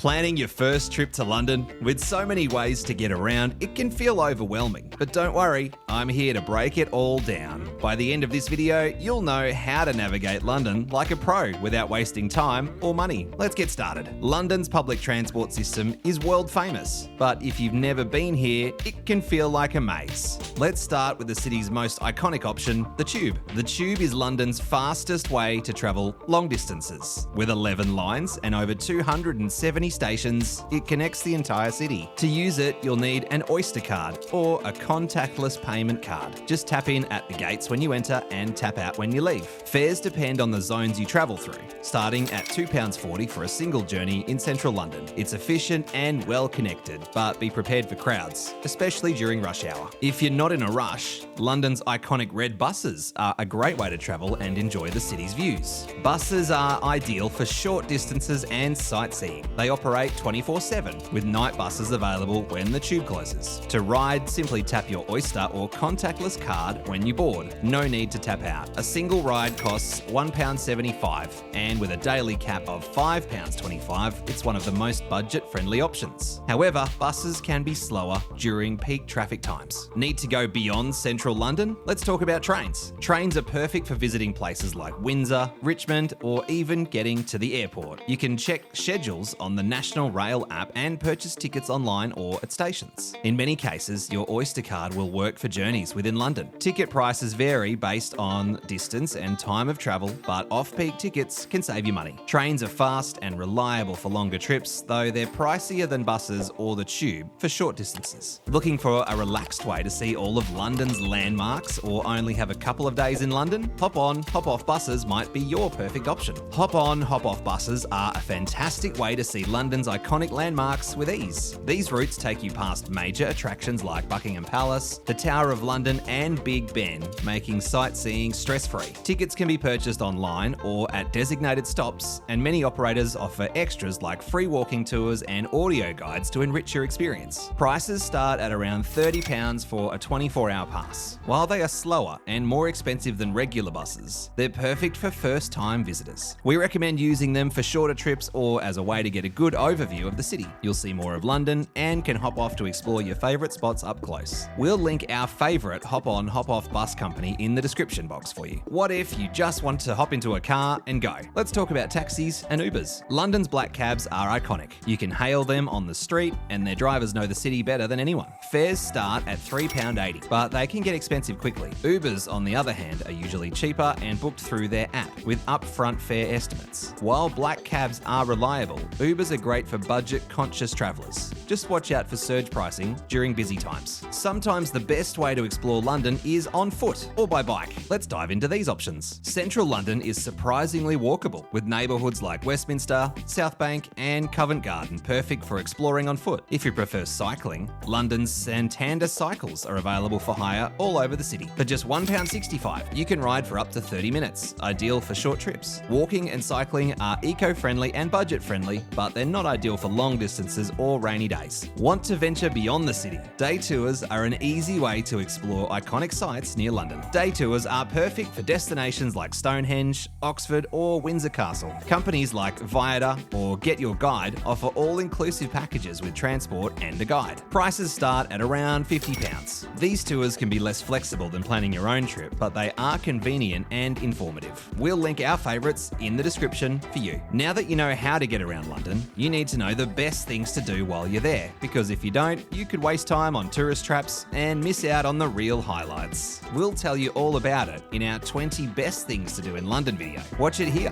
Planning your first trip to London? With so many ways to get around, it can feel overwhelming. But don't worry, I'm here to break it all down. By the end of this video, you'll know how to navigate London like a pro without wasting time or money. Let's get started. London's public transport system is world famous, but if you've never been here, it can feel like a maze. Let's start with the city's most iconic option, the Tube. The Tube is London's fastest way to travel long distances. With 11 lines and over 270 stations, it connects the entire city. To use it, you'll need an Oyster card or a contactless payment card. Just tap in at the gates when you enter and tap out when you leave. Fares depend on the zones you travel through, starting at £2.40 for a single journey in central London. It's efficient and well connected, but be prepared for crowds, especially during rush hour. If you're not in a rush, London's iconic red buses are a great way to travel and enjoy the city's views. Buses are ideal for short distances and sightseeing. They operate 24/7 with night buses available when the Tube closes. To ride, simply tap your Oyster or contactless card when you board. No need to tap out. A single ride costs £1.75, and with a daily cap of £5.25, it's one of the most budget-friendly options. However, buses can be slower during peak traffic times. Need to go beyond central London? Let's talk about trains. Trains are perfect for visiting places like Windsor, Richmond, or even getting to the airport. You can check schedules on the National Rail app and purchase tickets online or at stations. In many cases, your Oyster card will work for journeys within London. Ticket prices vary based on distance and time of travel, but off-peak tickets can save you money. Trains are fast and reliable for longer trips, though they're pricier than buses or the Tube for short distances. Looking for a relaxed way to see all of London's landmarks or only have a couple of days in London? Hop-on, hop-off buses might be your perfect option. Hop-on, hop-off buses are a fantastic way to see London's iconic landmarks with ease. These routes take you past major attractions like Buckingham Palace, the Tower of London, and Big Ben, making sightseeing stress-free. Tickets can be purchased online or at designated stops, and many operators offer extras like free walking tours and audio guides to enrich your experience. Prices start at around £30 for a 24-hour pass. While they are slower and more expensive than regular buses, they're perfect for first-time visitors. We recommend using them for shorter trips or as a way to get a good overview of the city. You'll see more of London and can hop off to explore your favourite spots up close. We'll link our favourite hop-on, hop-off bus company in the description box for you. What if you just want to hop into a car and go? Let's talk about taxis and Ubers. London's black cabs are iconic. You can hail them on the street and their drivers know the city better than anyone. Fares start at £3.80, but they can get expensive quickly. Ubers, on the other hand, are usually cheaper and booked through their app with upfront fare estimates. While black cabs are reliable, Ubers are great for budget-conscious travellers. Just watch out for surge pricing during busy times. Sometimes the best way to explore London is on foot or by bike. Let's dive into these options. Central London is surprisingly walkable, with neighbourhoods like Westminster, South Bank, and Covent Garden perfect for exploring on foot. If you prefer cycling, London's Santander cycles are available for hire all over the city. For just £1.65, you can ride for up to 30 minutes, ideal for short trips. Walking and cycling are eco-friendly and budget-friendly, but they're not ideal for long distances or rainy days. Want to venture beyond the city? Day tours are an easy way to explore iconic sites near London. Day tours are perfect for destinations like Stonehenge, Oxford, or Windsor Castle. Companies like Viator or Get Your Guide offer all-inclusive packages with transport and a guide. Prices start at around £50. These tours can be less flexible than planning your own trip, but they are convenient and informative. We'll link our favourites in the description for you. Now that you know how to get around London, you need to know the best things to do while you're there, because if you don't, you could waste time on tourist traps and miss out on the real highlights. We'll tell you all about it in our 20 best things to do in London video. Watch it here.